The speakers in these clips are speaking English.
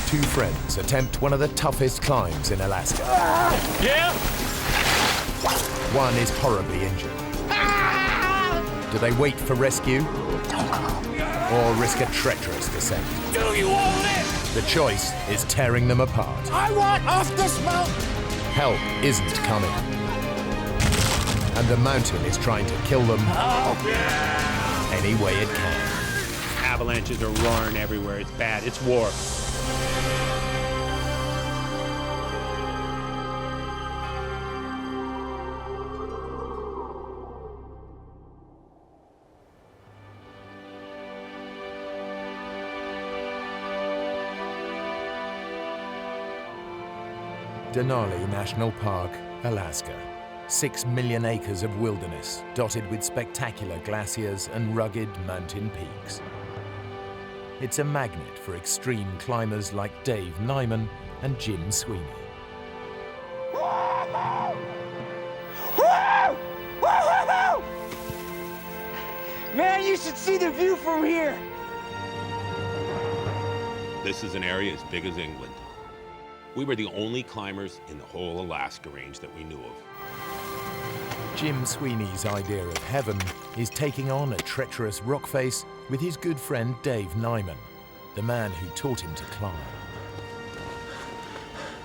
Two friends attempt one of the toughest climbs in Alaska. Yeah? One is horribly injured. Do they wait for rescue or risk a treacherous descent? Do you want it? The choice is tearing them apart. I want off this mountain! Help isn't coming. And the mountain is trying to kill them any way it can. Avalanches are roaring everywhere. It's bad. It's war. Denali National Park, Alaska. 6 million acres of wilderness dotted with spectacular glaciers and rugged mountain peaks. It's a magnet for extreme climbers like Dave Nyman and Jim Sweeney. Man, you should see the view from here! This is an area as big as England. We were the only climbers in the whole Alaska range that we knew of. Jim Sweeney's idea of heaven is taking on a treacherous rock face with his good friend Dave Nyman, the man who taught him to climb.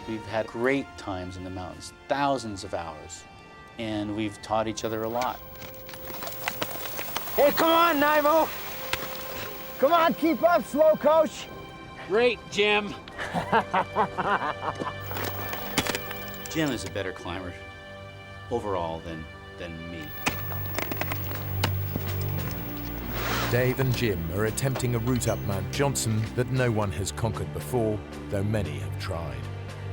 We've had great times in the mountains, thousands of hours, and we've taught each other a lot. Hey, come on, Nymo! Come on, keep up, slow coach! Great, Jim. Jim is a better climber overall than me. Dave and Jim are attempting a route up Mount Johnson that no one has conquered before, though many have tried.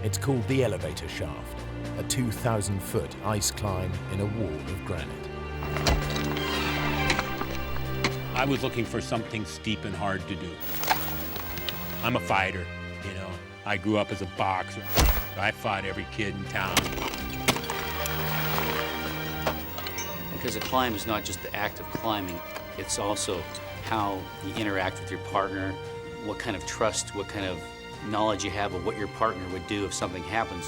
It's called the Elevator Shaft, a 2,000-foot ice climb in a wall of granite. I was looking for something steep and hard to do. I'm a fighter, you know. I grew up as a boxer. I fought every kid in town. Because a climb is not just the act of climbing, it's also how you interact with your partner, what kind of trust, what kind of knowledge you have of what your partner would do if something happens.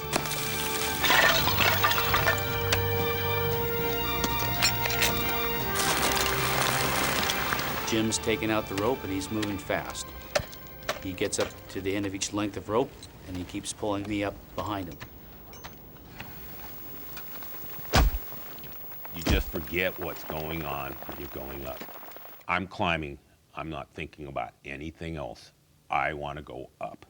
Jim's taking out the rope and he's moving fast. He gets up to the end of each length of rope and he keeps pulling me up behind him. You just forget what's going on when you're going up. I'm climbing. I'm not thinking about anything else. I want to go up.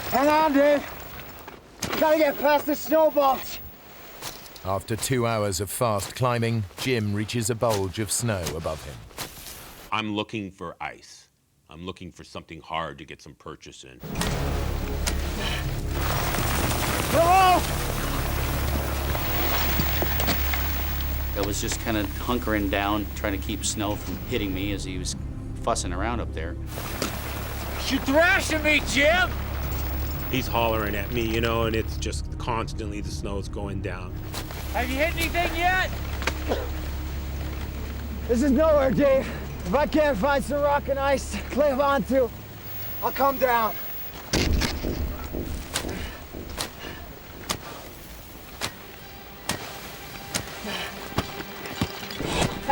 Hang on, Dave. Gotta get past the snowballs. After 2 hours of fast climbing, Jim reaches a bulge of snow above him. I'm looking for ice. I'm looking for something hard to get some purchase in. No! I was just kind of hunkering down, trying to keep snow from hitting me as he was fussing around up there. You're thrashing me, Jim! He's hollering at me, you know, and it's just constantly the snow's going down. Have you hit anything yet? This is nowhere, Dave. If I can't find some rock and ice to climb onto, I'll come down.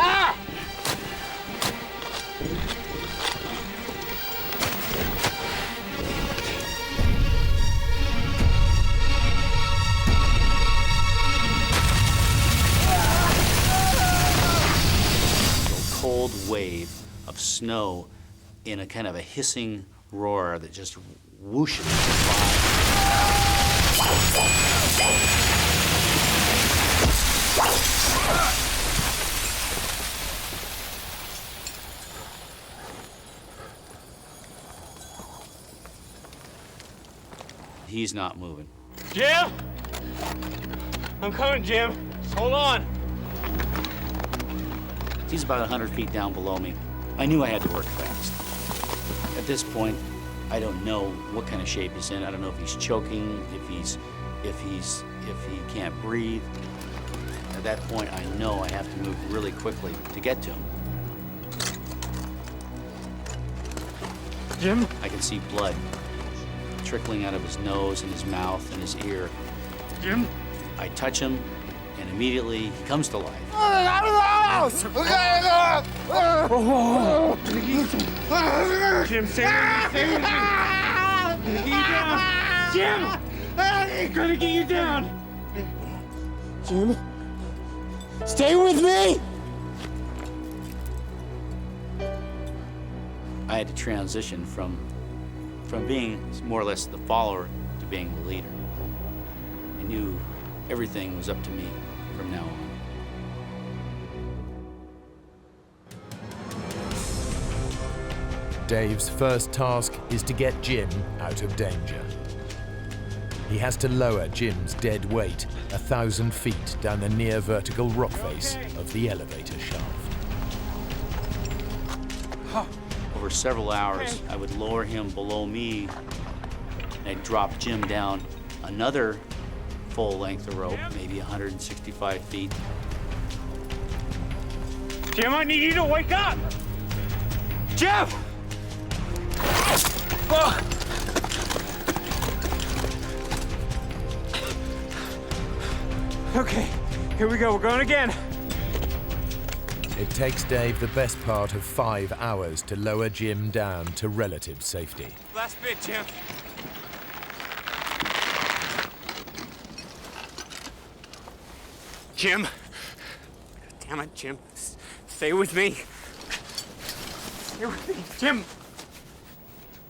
Ah! Cold wave of snow in a kind of a hissing roar that just whooshes by. He's not moving. Jim! I'm coming, Jim. Just hold on. He's about 100 feet down below me. I knew I had to work fast. At this point, I don't know what kind of shape he's in. I don't know if he's choking, if he can't breathe. At that point, I know I have to move really quickly to get to him. Jim? I can see blood trickling out of his nose and his mouth and his ear. Jim? I touch him, and immediately he comes to life. Jim, stay with me. Jim! I'm gonna get you down! Jim? Stay with me! I had to transition from being more or less the follower to being the leader. I knew everything was up to me from now on. Dave's first task is to get Jim out of danger. He has to lower Jim's dead weight 1,000 feet down the near vertical rock face of the elevator shaft. Over several hours, I would lower him below me, and I'd drop Jim down another full length of rope, maybe 165 feet. Jim, I need you to wake up! Jim! Okay, here we go. We're going again. It takes Dave the best part of 5 hours to lower Jim down to relative safety. Last bit, Jim. Jim. Damn it, Jim. Stay with me. Stay with me, Jim.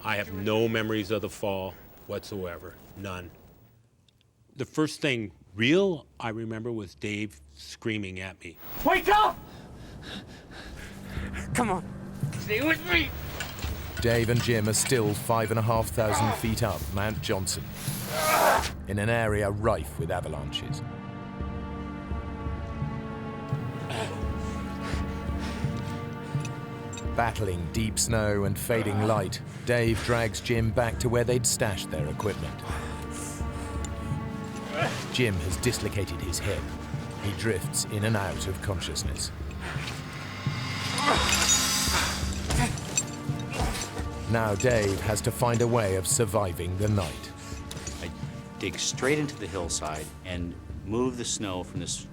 I have no memories of the fall whatsoever, none. The first thing real I remember was Dave screaming at me. Wake up! Come on. Stay with me. Dave and Jim are still 5,500 feet up Mount Johnson, in an area rife with avalanches. Battling deep snow and fading light, Dave drags Jim back to where they'd stashed their equipment. Jim has dislocated his hip. He drifts in and out of consciousness. Now Dave has to find a way of surviving the night. I dig straight into the hillside and move the snow from this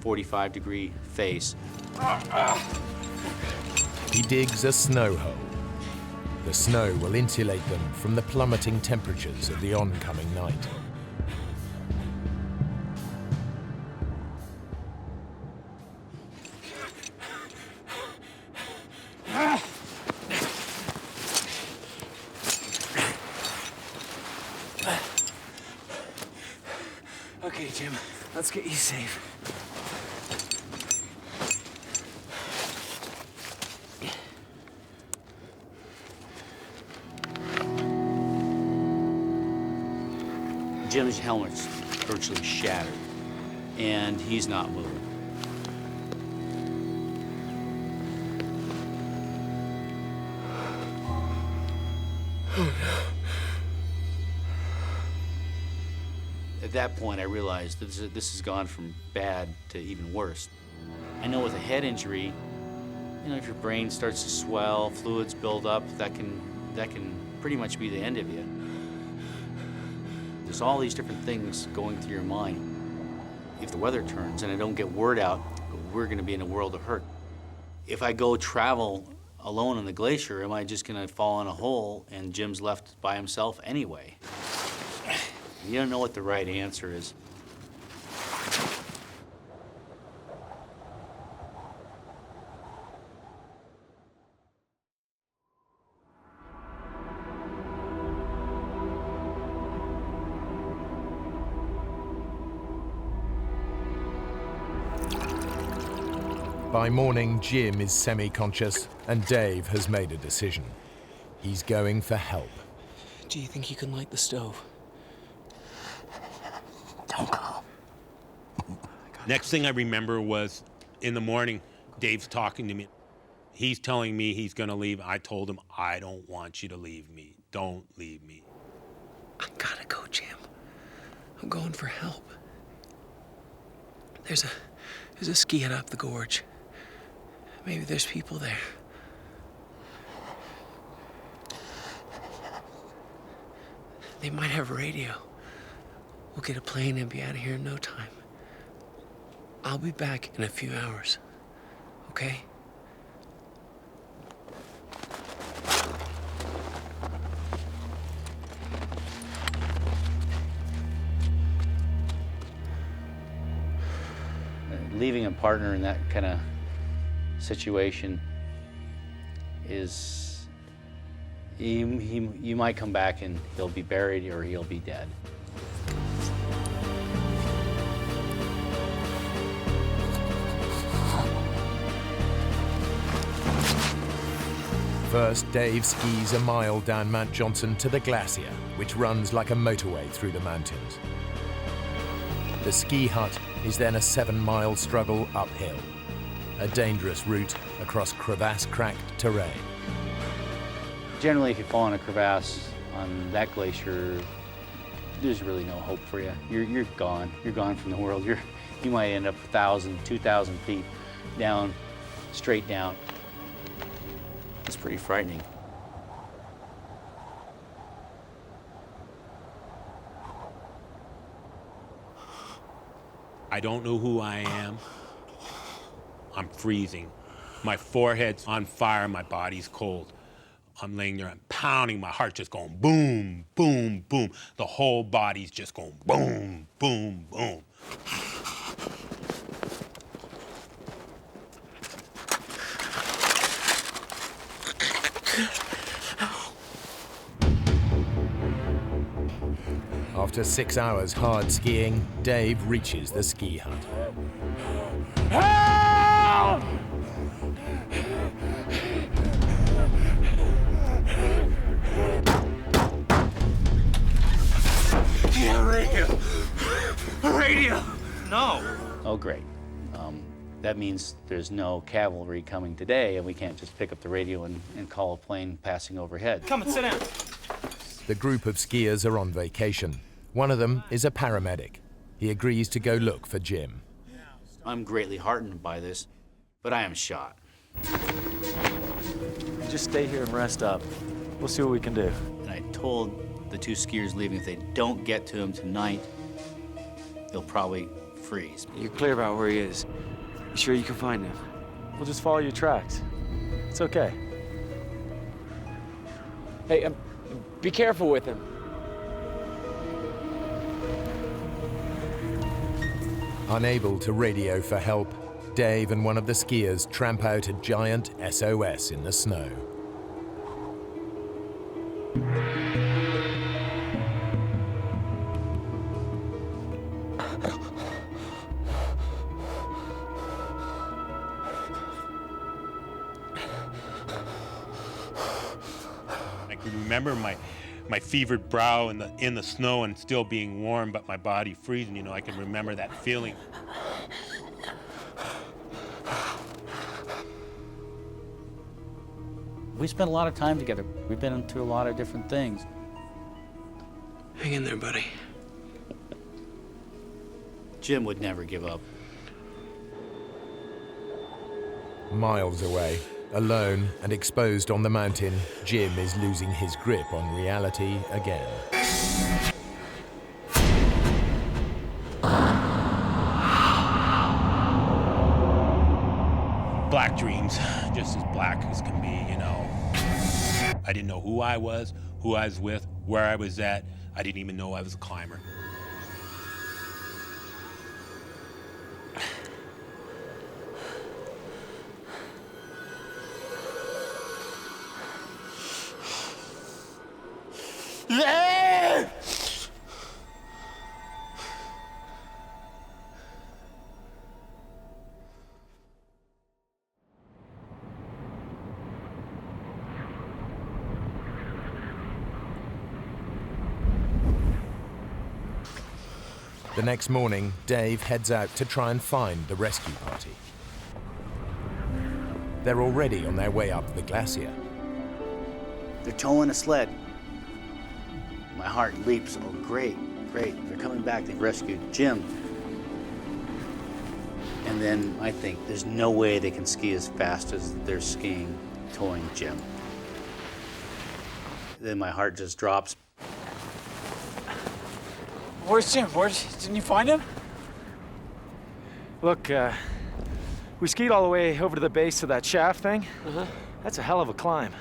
45-degree face. He digs a snow hole. The snow will insulate them from the plummeting temperatures of the oncoming night. Okay, Jim. Let's get you safe. Jim's helmet's virtually shattered, and he's not moving. At that point, I realized that this has gone from bad to even worse. I know with a head injury, you know, if your brain starts to swell, fluids build up, that can pretty much be the end of you. There's all these different things going through your mind. If the weather turns and I don't get word out, we're gonna be in a world of hurt. If I go travel alone on the glacier, am I just gonna fall in a hole and Jim's left by himself anyway? You don't know what the right answer is. By morning, Jim is semi-conscious, and Dave has made a decision. He's going for help. Do you think you can light the stove? Don't go. Next thing I remember was in the morning, Dave's talking to me. He's telling me he's gonna leave. I told him, I don't want you to leave me. Don't leave me. I gotta go, Jim. I'm going for help. There's a ski hut up the gorge. Maybe there's people there. They might have a radio. We'll get a plane and be out of here in no time. I'll be back in a few hours, okay? Leaving a partner in that kind of situation is, you might come back and he'll be buried or he'll be dead. First, Dave skis a mile down Mount Johnson to the glacier, which runs like a motorway through the mountains. The ski hut is then a 7-mile struggle uphill, a dangerous route across crevasse-cracked terrain. Generally, if you fall in a crevasse on that glacier, there's really no hope for you. You're gone. You're gone from the world. You might end up 1,000, 2,000 feet down, straight down. It's pretty frightening. I don't know who I am. I'm freezing. My forehead's on fire, my body's cold. I'm laying there, I'm pounding, my heart's just going boom, boom, boom. The whole body's just going boom, boom, boom. After 6 hours hard skiing, Dave reaches the ski hut. Help! Yeah, radio. Radio. No. Oh, great. That means there's no cavalry coming today, and we can't just pick up the radio and call a plane passing overhead. Come and sit down. The group of skiers are on vacation. One of them is a paramedic. He agrees to go look for Jim. I'm greatly heartened by this, but I am shot. Just stay here and rest up. We'll see what we can do. And I told the 2 skiers leaving if they don't get to him tonight, they'll probably freeze. You're clear about where he is. You sure you can find him? We'll just follow your tracks. It's okay. Hey, be careful with him. Unable to radio for help, Dave and one of the skiers tramp out a giant SOS in the snow. I can remember my fevered brow in the snow and still being warm, but my body freezing. You know, I can remember that feeling. We spent a lot of time together. We've been into a lot of different things. Hang in there, buddy. Jim would never give up. Miles away, alone and exposed on the mountain, Jim is losing his grip on reality again. Black dreams, just as black as can be, you know. I didn't know who I was with, where I was at. I didn't even know I was a climber. The next morning, Dave heads out to try and find the rescue party. They're already on their way up the glacier. They're towing a sled. My heart leaps. Oh, great, great. They're coming back. They've rescued Jim. And then I think there's no way they can ski as fast as they're skiing, towing Jim. Then my heart just drops. Where's Jim? Didn't you find him? Look, we skied all the way over to the base of that shaft thing. That's a hell of a climb.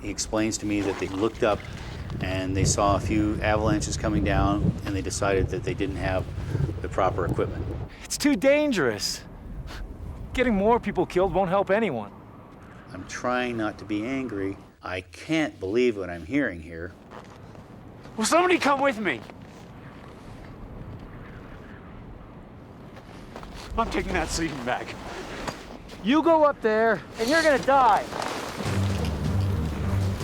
He explains to me that they looked up and they saw a few avalanches coming down, and they decided that they didn't have the proper equipment. It's too dangerous. Getting more people killed won't help anyone. I'm trying not to be angry. I can't believe what I'm hearing here. Will somebody come with me? I'm taking that sleeping bag. You go up there, and you're gonna die.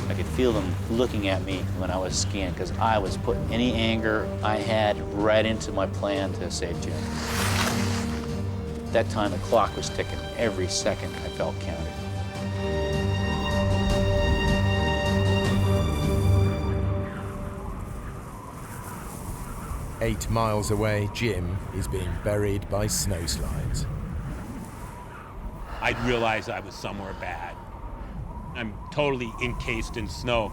I could feel them looking at me when I was skiing, because I was putting any anger I had right into my plan to save Jim. At that time, the clock was ticking. Every second I felt counted. Eight miles away, Jim is being buried by snowslides. I realized I was somewhere bad. I'm totally encased in snow.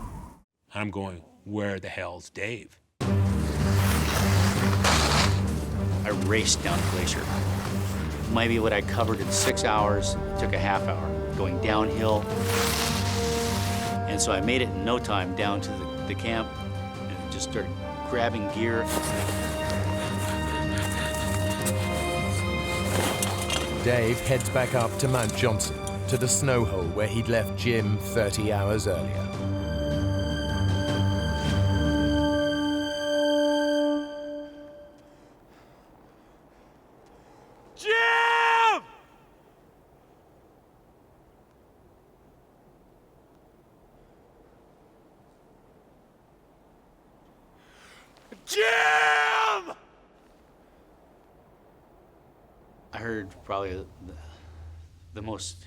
I'm going, where the hell's Dave? I raced down the glacier. Maybe what I covered in 6 hours took a half hour, going downhill. And so I made it in no time down to the camp and just started grabbing gear. Dave heads back up to Mount Johnson, to the snow hole where he'd left Jim 30 hours earlier. Jim! Jim! I heard probably the most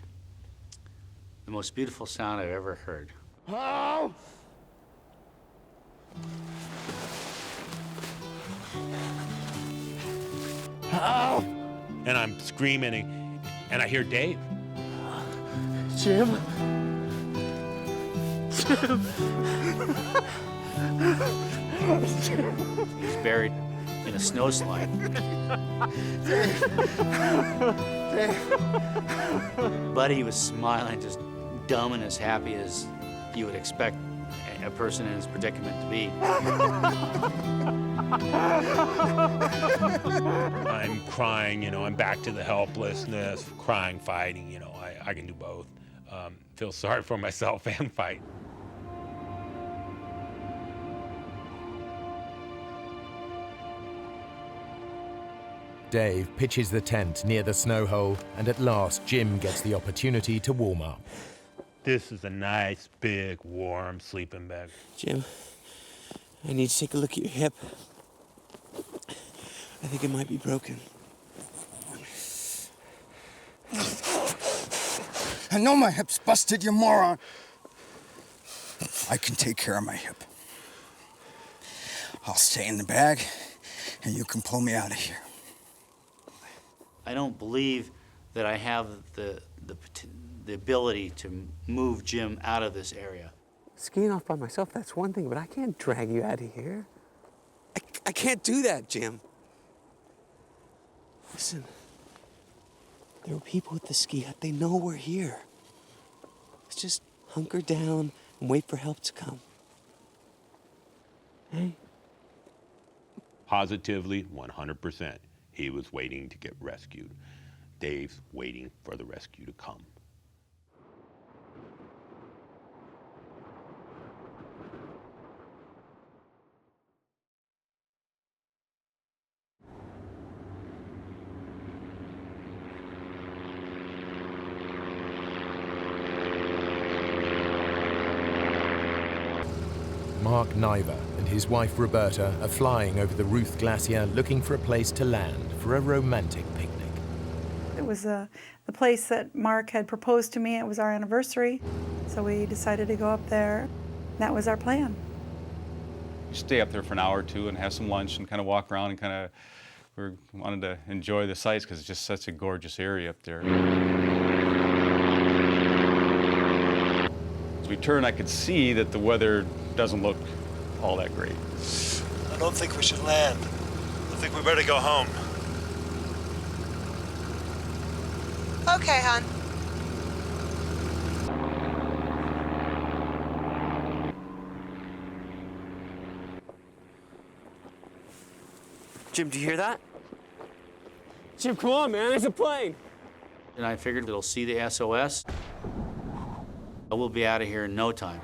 beautiful sound I've ever heard. Oh! Oh! And I'm screaming, and I hear Dave. Jim? He's buried in a snowslide. Buddy was smiling, just dumb and as happy as you would expect a person in his predicament to be. I'm crying, I'm back to the helplessness, crying, fighting, I can do both. Feel sorry for myself and fight. Dave pitches the tent near the snow hole, and at last Jim gets the opportunity to warm up. This is a nice, big, warm sleeping bag. Jim, I need to take a look at your hip. I think it might be broken. I know my hip's busted, you moron. I can take care of my hip. I'll stay in the bag, and you can pull me out of here. I don't believe that I have the ability to move Jim out of this area. Skiing off by myself, that's one thing, but I can't drag you out of here. I can't do that, Jim. Listen, there are people at the ski hut. They know we're here. Let's just hunker down and wait for help to come. Hey? Positively, 100%. He was waiting to get rescued. Dave's waiting for the rescue to come. Mark Niver and his wife Roberta are flying over the Ruth Glacier looking for a place to land for a romantic picnic. It was the place that Mark had proposed to me. It was our anniversary, so we decided to go up there. That was our plan. Stay up there for an hour or two and have some lunch and kind of walk around and we wanted to enjoy the sights because it's just such a gorgeous area up there. As we turned, I could see that the weather doesn't look all that great. I don't think we should land. I think we better go home. Okay, hon. Jim, do you hear that? Jim, come on, man, there's a plane. And I figured it'll see the SOS. We'll be out of here in no time.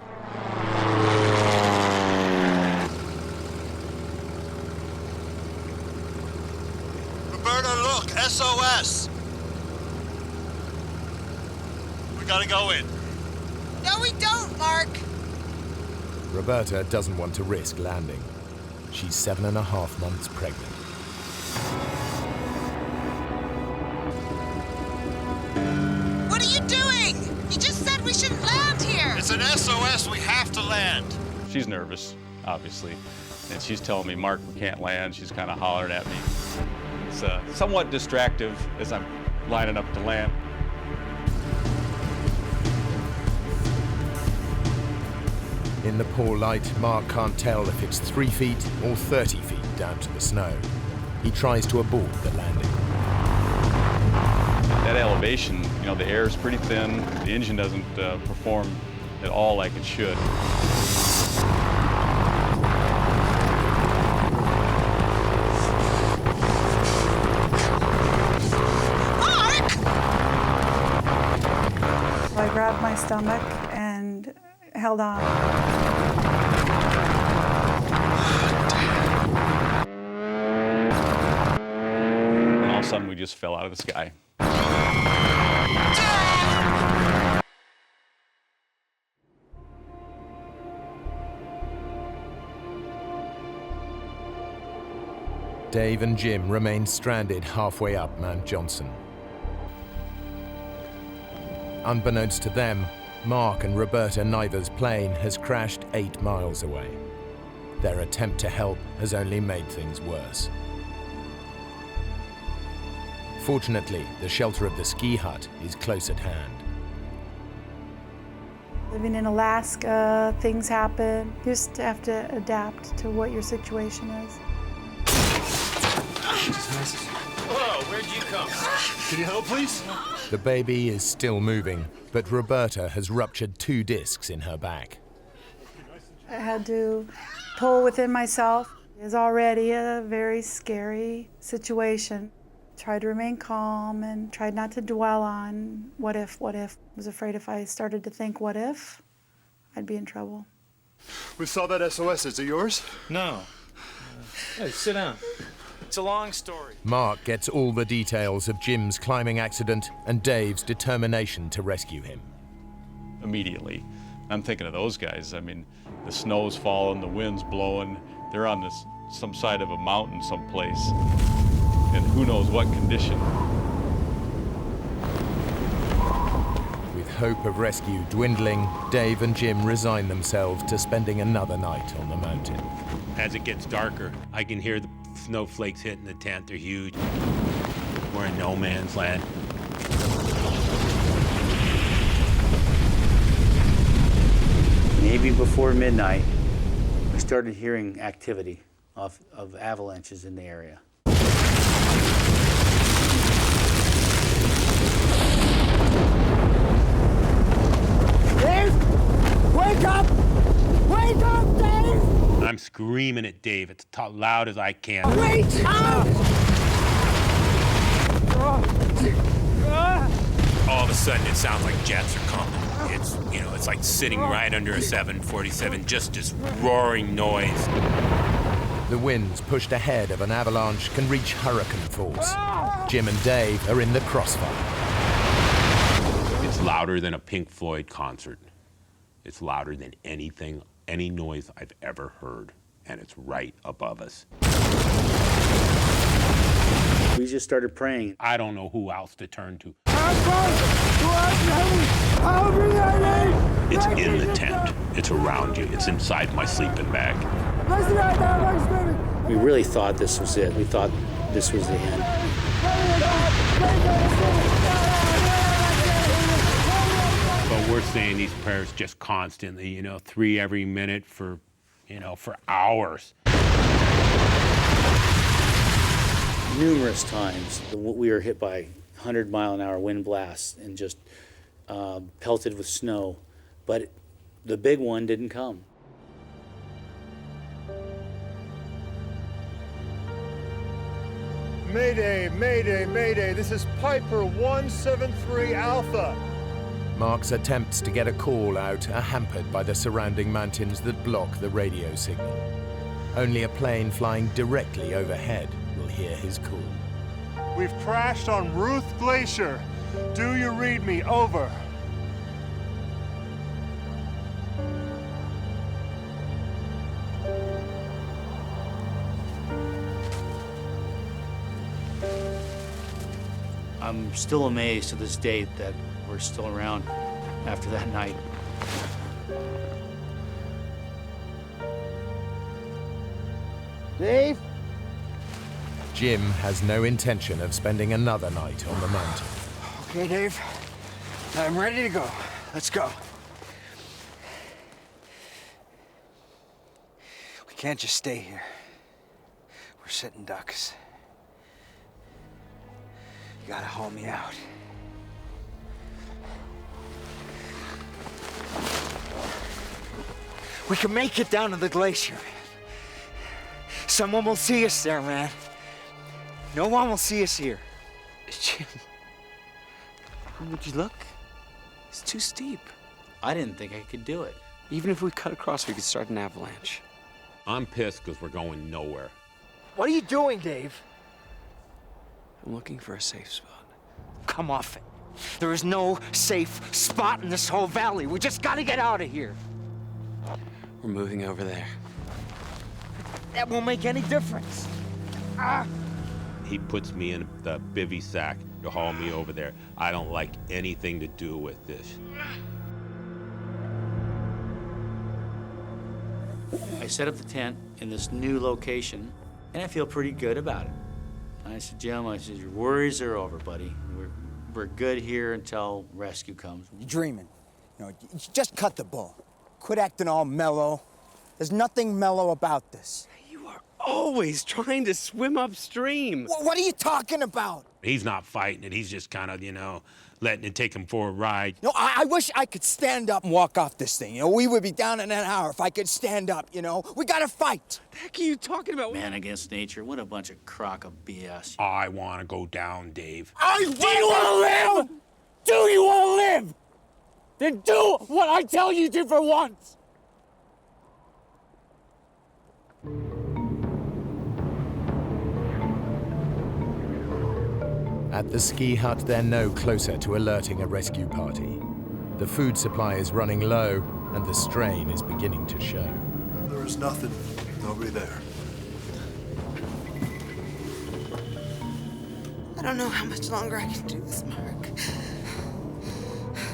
Roberta, look, SOS. We gotta go in. No, we don't, Mark. Roberta doesn't want to risk landing. She's 7.5 months pregnant. What are you doing? You just said we shouldn't land here. It's an SOS, we have to land. She's nervous, obviously, and she's telling me, Mark, we can't land. She's kind of hollering at me. It's somewhat distractive as I'm lining up to land. In the poor light, Mark can't tell if it's 3 feet or 30 feet down to the snow. He tries to abort the landing. That elevation, you know, the air is pretty thin. The engine doesn't perform at all like it should. So I grabbed my stomach and held on. And all of a sudden, we just fell out of the sky. Dave and Jim remain stranded halfway up Mount Johnson. Unbeknownst to them, Mark and Roberta Niver's plane has crashed 8 miles away. Their attempt to help has only made things worse. Fortunately, the shelter of the ski hut is close at hand. Living in Alaska, things happen. You just have to adapt to what your situation is. Whoa, where'd you come? Can you help, please? The baby is still moving, but Roberta has ruptured 2 discs in her back. I had to pull within myself. It's already a very scary situation. Tried to remain calm and tried not to dwell on what if. I was afraid if I started to think what if, I'd be in trouble. We saw that SOS. Is it yours? No. Hey, sit down. It's a long story. Mark gets all the details of Jim's climbing accident and Dave's determination to rescue him. Immediately, I'm thinking of those guys. I mean, the snow's falling, the wind's blowing. They're on some side of a mountain someplace, and who knows what condition. With hope of rescue dwindling, Dave and Jim resign themselves to spending another night on the mountain. As it gets darker, I can hear the snowflakes hitting the tent. They're huge. We're in no man's land. Maybe before midnight, we started hearing activity of avalanches in the area. Dave! Wake up! Wake up, Dave! I'm screaming at Dave as loud as I can. Wake up! All of a sudden, it sounds like jets are coming. It's like sitting right under a 747, just this roaring noise. The winds pushed ahead of an avalanche can reach hurricane force. Jim and Dave are in the crossfire. It's louder than a Pink Floyd concert. It's louder than any noise I've ever heard, and it's right above us. We just started praying. I don't know who else to turn to. It's in the tent. It's around you. It's inside my sleeping bag. We really thought this was it. We thought this was the end. But we're saying these prayers just constantly, 3 every minute for hours. Numerous times we were hit by 100-mile-an-hour wind blasts and just pelted with snow, but the big one didn't come. Mayday, mayday, mayday. This is Piper 173 Alpha. Mark's attempts to get a call out are hampered by the surrounding mountains that block the radio signal. Only a plane flying directly overhead will hear his call. We've crashed on Ruth Glacier. Do you read me? Over. I'm still amazed to this date that we're still around after that night. Dave? Jim has no intention of spending another night on the mountain. Okay, Dave. I'm ready to go. Let's go. We can't just stay here. We're sitting ducks. You gotta haul me out. We can make it down to the glacier, man. Someone will see us there, man. No one will see us here. Jim, would you look? It's too steep. I didn't think I could do it. Even if we cut across, we could start an avalanche. I'm pissed because we're going nowhere. What are you doing, Dave? I'm looking for a safe spot. Come off it. There is no safe spot in this whole valley. We just gotta get out of here. We're moving over there. That won't make any difference. He puts me in the bivy sack to haul me over there. I don't like anything to do with this. I set up the tent in this new location, and I feel pretty good about it. I said, Jim, your worries are over, buddy. We're good here until rescue comes. You're dreaming. You know, you just cut the bull. Quit acting all mellow. There's nothing mellow about this. You are always trying to swim upstream. What are you talking about? He's not fighting it. He's just kind of, letting it take him for a ride. No, I wish I could stand up and walk off this thing. We would be down in an hour if I could stand up, We gotta fight. What the heck are you talking about? Man against nature, what a bunch of crock of BS. I want to go down, Dave. Do you want to live? Do you want to live? Then do what I tell you to for once. At the ski hut, they're no closer to alerting a rescue party. The food supply is running low, and the strain is beginning to show. There is nothing. Nobody there. I don't know how much longer I can do this, Mark.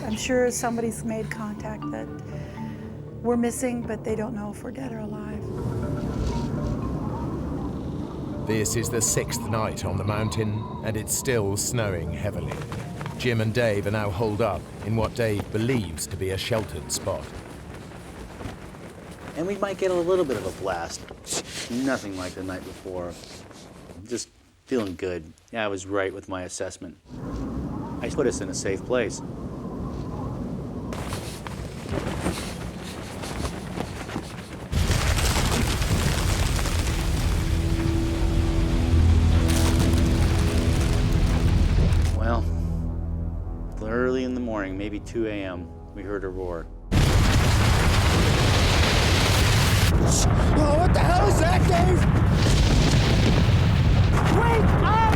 I'm sure somebody's made contact that we're missing, but they don't know if we're dead or alive. This is the 6th night on the mountain, and it's still snowing heavily. Jim and Dave are now holed up in what Dave believes to be a sheltered spot. And we might get a little bit of a blast. Nothing like the night before. Just feeling good. Yeah, I was right with my assessment. I put us in a safe place. Well, early in the morning, maybe 2 a.m., we heard a roar. Oh, what the hell is that, Dave? Wake up!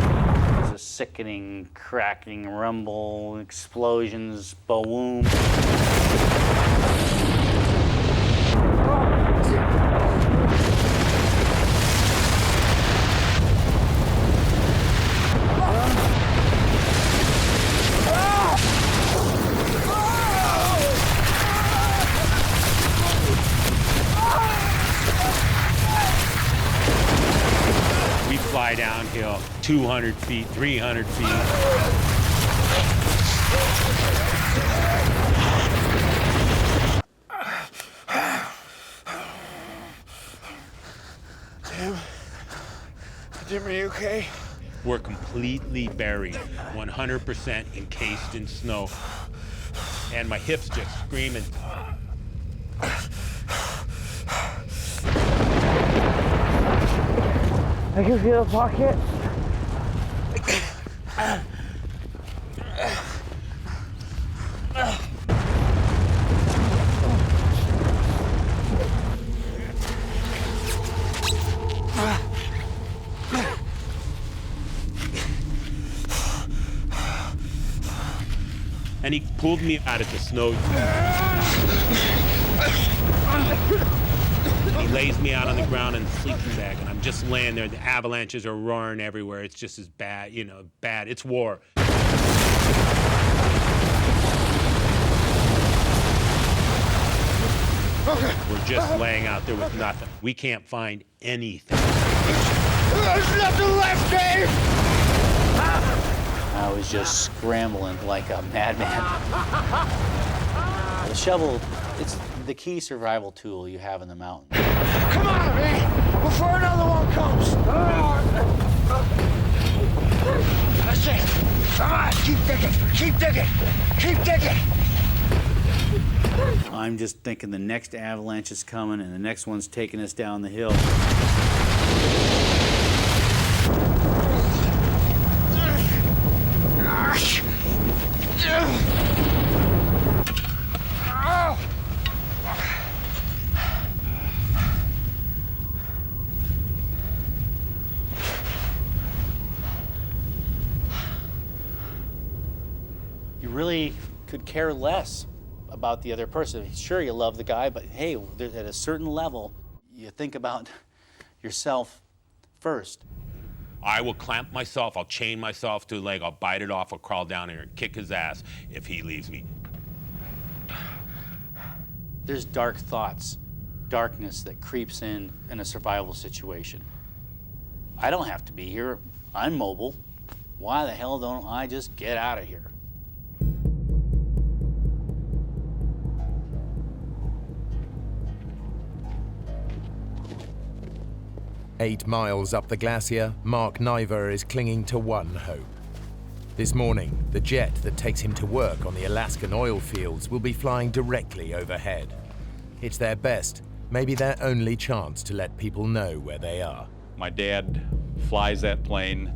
There's a sickening, cracking rumble, explosions, boom. We fly downhill 200 feet, 300 feet. Jim, are you okay? We're completely buried, 100% encased in snow. And my hips just screaming. I can feel the pocket. And he pulled me out of the snow. He lays me out on the ground in the sleeping bag, and I'm just laying there. The avalanches are roaring everywhere. It's just as bad, you know, bad. It's war. We're just laying out there with nothing. We can't find anything. There's nothing left, Dave! I was just scrambling like a madman. The shovel, it's the key survival tool you have in the mountains. Come on, me! Before another one comes! That's it! Come on, keep digging! Keep digging! Keep digging! I'm just thinking the next avalanche is coming and the next one's taking us down the hill. You really could care less about the other person. Sure, you love the guy, but hey, at a certain level, you think about yourself first. I will clamp myself, I'll chain myself to a leg, I'll bite it off, I'll crawl down here and kick his ass if he leaves me. There's dark thoughts, darkness that creeps in a survival situation. I don't have to be here. I'm mobile. Why the hell don't I just get out of here? Eight miles up the glacier, Mark Niver is clinging to one hope. This morning, the jet that takes him to work on the Alaskan oil fields will be flying directly overhead. It's their best, maybe their only chance to let people know where they are. My dad flies that plane.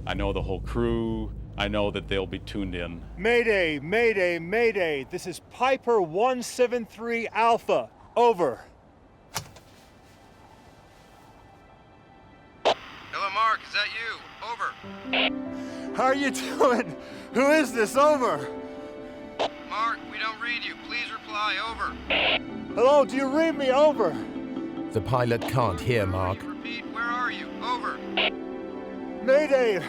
I know the whole crew. I know that they'll be tuned in. Mayday, mayday, mayday. This is Piper 173 Alpha. Over. Hello, Mark. Is that you? Over. How are you doing? Who is this? Over. Mark, we don't read you. Please reply. Over. Hello, do you read me? Over. The pilot can't hear Mark. Repeat, where are you? Over. Mayday.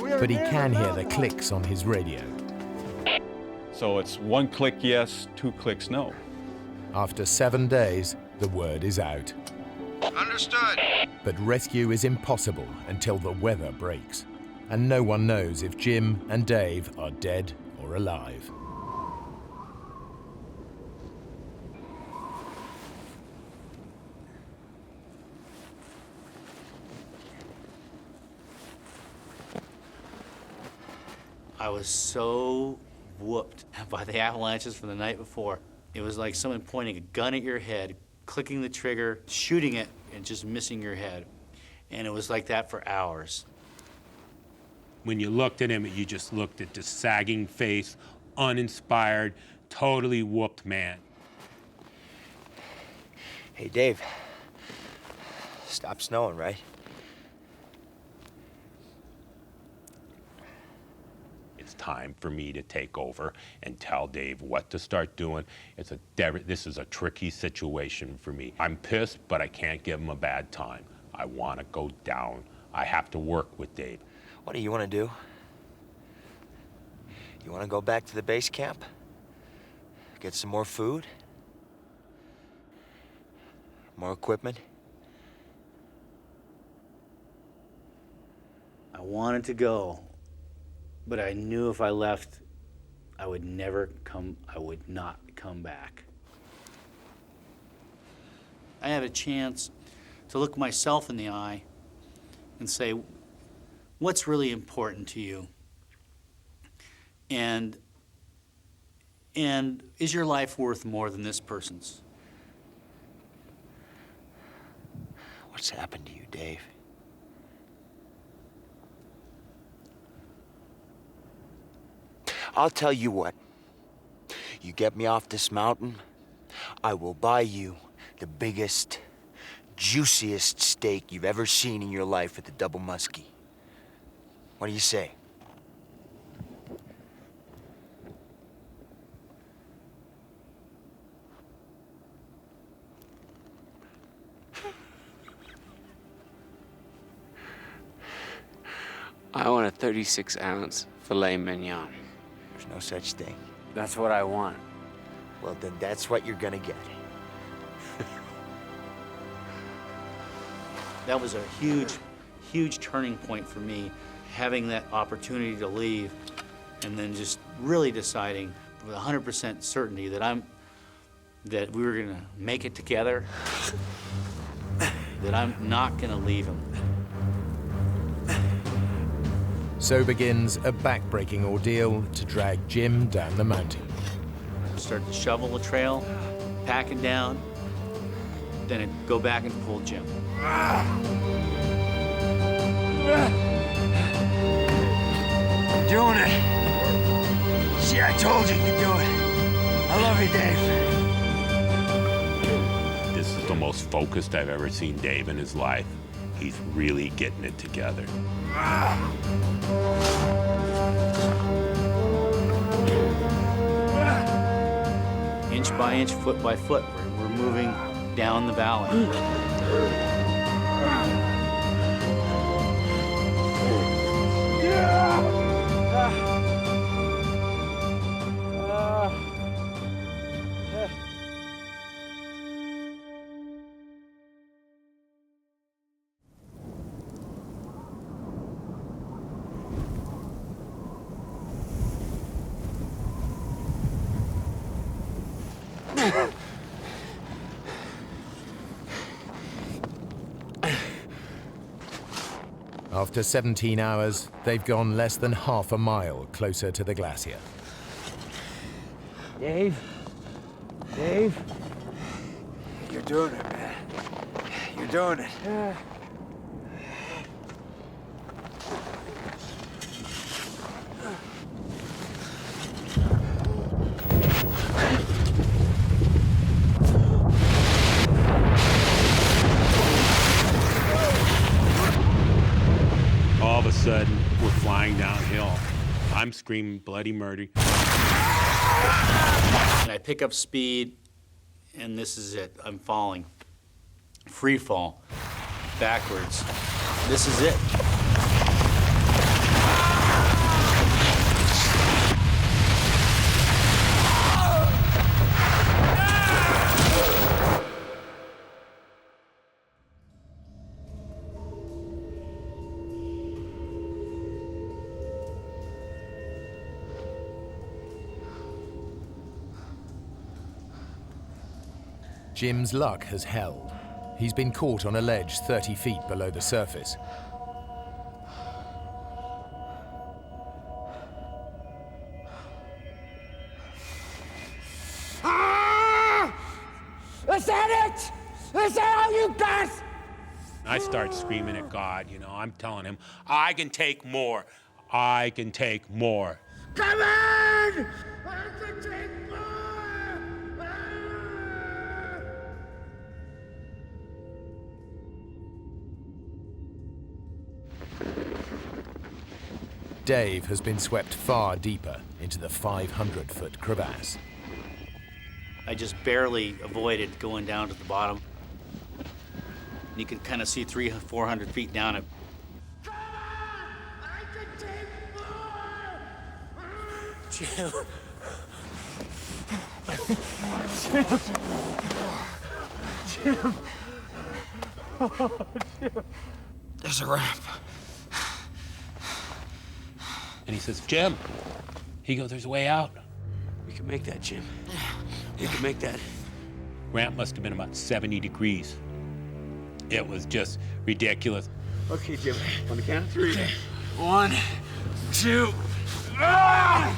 We are But he near can the hear the mountain. clicks on his radio. So it's 1 click yes, 2 clicks no. After 7 days, the word is out. Understood. But rescue is impossible until the weather breaks. And no one knows if Jim and Dave are dead or alive. I was so whooped by the avalanches from the night before. It was like someone pointing a gun at your head, clicking the trigger, shooting it, and just missing your head. And it was like that for hours. When you looked at him, you just looked at this sagging face, uninspired, totally whooped man. Hey, Dave. Stop snowing, right? It's time for me to take over and tell Dave what to start doing. This is a tricky situation for me. I'm pissed, but I can't give him a bad time. I want to go down. I have to work with Dave. What do you want to do? You want to go back to the base camp? Get some more food? More equipment? I wanted to go, but I knew if I left, I would not come back. I had a chance to look myself in the eye and say, what's really important to you? And is your life worth more than this person's? What's happened to you, Dave? I'll tell you what. You get me off this mountain, I will buy you the biggest, juiciest steak you've ever seen in your life at the Double Muskie. What do you say? I want a 36-ounce filet mignon. There's no such thing. That's what I want. Well, then that's what you're gonna get. That was a huge, huge turning point for me, having that opportunity to leave and then just really deciding with 100% certainty that we were gonna make it together, that I'm not gonna leave him. So begins a back-breaking ordeal to drag Jim down the mountain. Start to shovel the trail, pack it down, then it'd go back and pull Jim. Doing it. See, I told you could do it. I love you, Dave. This is the most focused I've ever seen Dave in his life. He's really getting it together. Inch by inch, foot by foot, we're moving down the valley. After 17 hours, they've gone less than half a mile closer to the glacier. Dave? Dave? You're doing it, man. You're doing it. All of a sudden, we're flying downhill. I'm screaming bloody murder. And I pick up speed, and this is it. I'm falling. Free fall. Backwards. This is it. Jim's luck has held. He's been caught on a ledge 30 feet below the surface. Is that it? Is that all you got? I start screaming at God, you know. I'm telling him, I can take more. I can take more. Come on! I can take more! Dave has been swept far deeper into the 500-foot crevasse. I just barely avoided going down to the bottom. You could kind of see 300-400 feet down it. Come on! I can take more! Jim. Jim. Oh, Jim. There's a ramp. And he says, Jim. He goes, there's a way out. We can make that, Jim. We can make that. Ramp must have been about 70 degrees. It was just ridiculous. Okay, Jim. On the count of 3. 1, 2. Ah!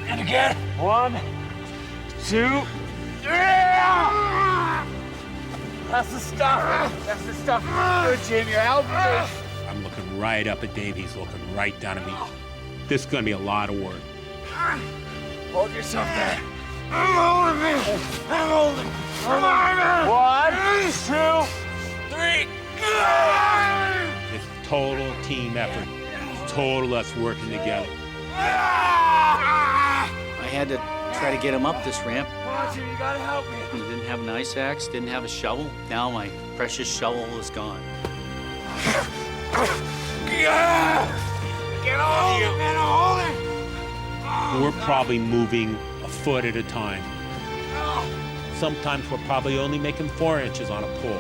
And again. 1, 2. Ah! That's the stuff. That's the stuff. Good, Jim. You're helping me. I'm looking right up at Dave. He's looking right down at me. This is gonna be a lot of work. Hold yourself there. I'm holding it. I'm holding it. Come on. 1, 2, 3. It's total team effort. It's total us working together. I had to try to get him up this ramp. Roger, you gotta help me. I didn't have an ice axe, didn't have a shovel. Now my precious shovel is gone. Get on you, man. Hold it. We're probably moving a foot at a time. Sometimes we're probably only making 4 inches on a pull.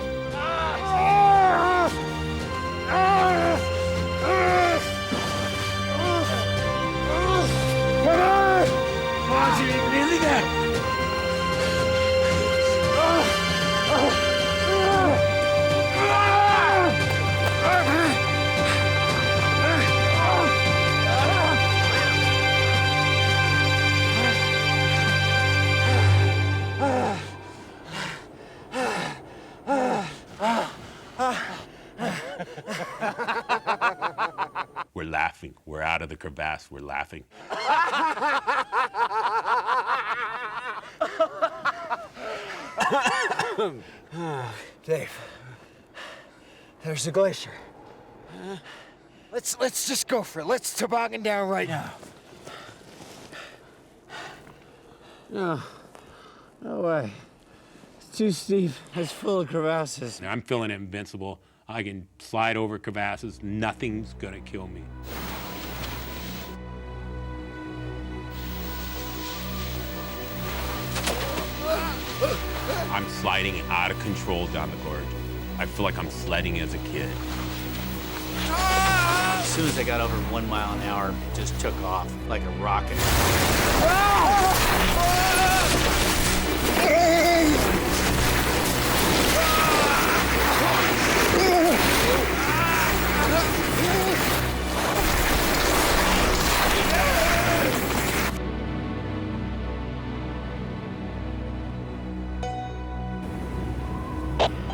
Come on! Roger, you're nearly there. We're laughing. We're out of the crevasse. We're laughing. Dave, there's the glacier. Let's just go for it. Let's toboggan down right now. No. No way. It's too steep. It's full of crevasses. I'm feeling invincible. I can slide over crevasses. Nothing's gonna kill me. I'm sliding out of control down the gorge. I feel like I'm sledding as a kid. As soon as I got over 1 mile an hour, it just took off like a rocket.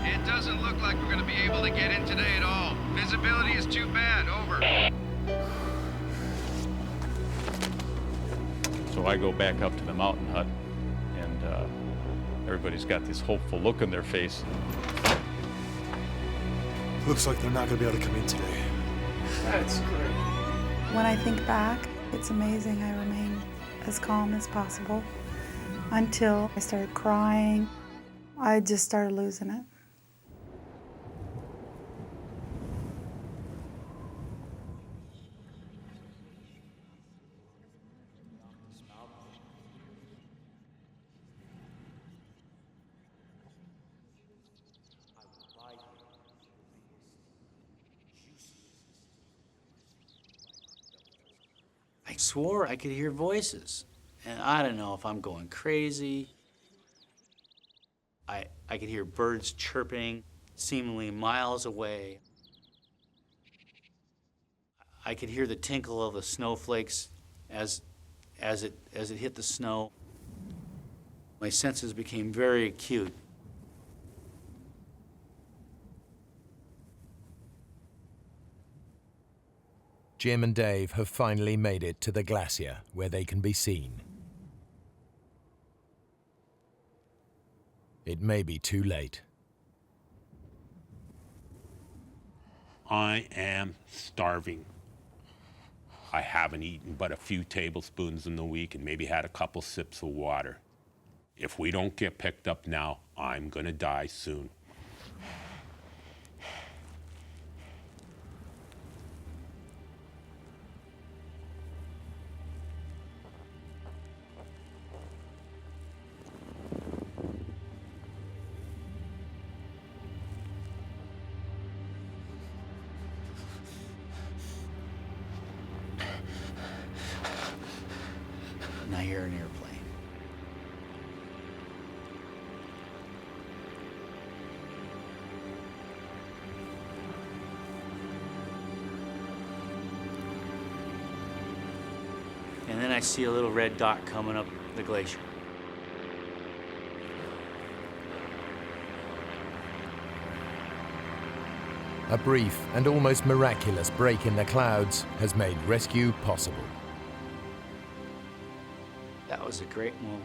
It doesn't look like we're going to be able to get in today at all. Visibility is too bad. Over. So I go back up to the mountain hut, and everybody's got this hopeful look on their face. Looks like they're not going to be able to come in today. That's great. When I think back, it's amazing I remained as calm as possible until I started crying. I just started losing it. I swore I could hear voices, and I don't know if I'm going crazy. I could hear birds chirping, seemingly miles away. I could hear the tinkle of the snowflakes as it hit the snow. My senses became very acute. Jim and Dave have finally made it to the glacier where they can be seen. It may be too late. I am starving. I haven't eaten but a few tablespoons in the week and maybe had a couple sips of water. If we don't get picked up now, I'm gonna die soon. Now you're an airplane. see a little red dot coming up the glacier. A brief and almost miraculous break in the clouds has made rescue possible. That was a great moment.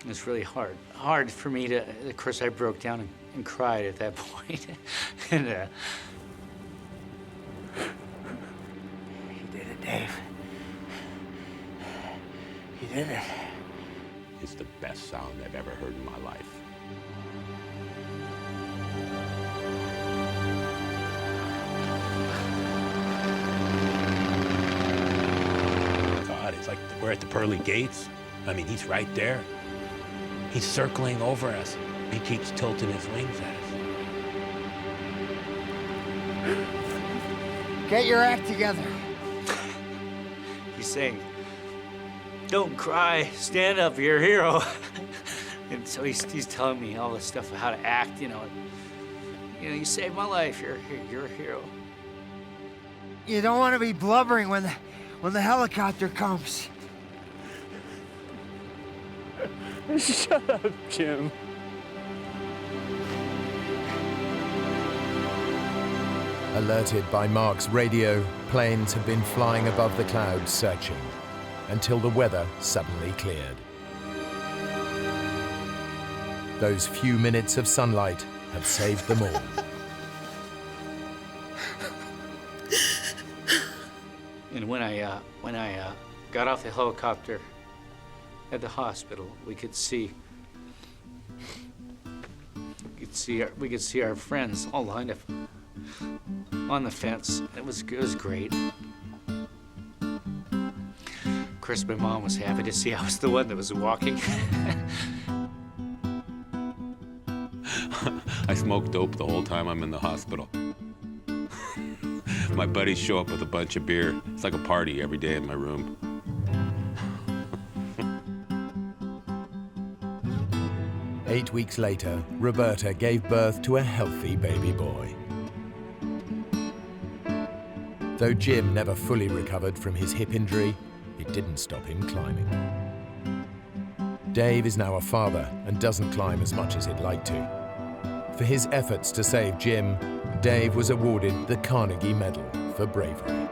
It was really hard. Hard for me to, of course, I broke down and cried at that point. And You did it, Dave. You did it. It's the best sound I've ever heard in my life. God, it's like we're at the pearly gates. I mean, he's right there. He's circling over us. He keeps tilting his wings at us. Get your act together. he's saying, "Don't cry, stand up, you're a hero." And so he's telling me all this stuff of how to act, you know, you saved my life, you're a hero. You don't want to be blubbering when the helicopter comes. Shut up, Jim. Alerted by Mark's radio, planes have been flying above the clouds searching until the weather suddenly cleared. Those few minutes of sunlight have saved them all. And when I got off the helicopter at the hospital, we could see our friends all lined up on the fence. It was great. Of course, my mom was happy to see I was the one that was walking. I smoke dope the whole time I'm in the hospital. My buddies show up with a bunch of beer. It's like a party every day in my room. Eight weeks later, Roberta gave birth to a healthy baby boy. Though Jim never fully recovered from his hip injury, it didn't stop him climbing. Dave is now a father and doesn't climb as much as he'd like to. For his efforts to save Jim, Dave was awarded the Carnegie Medal for bravery.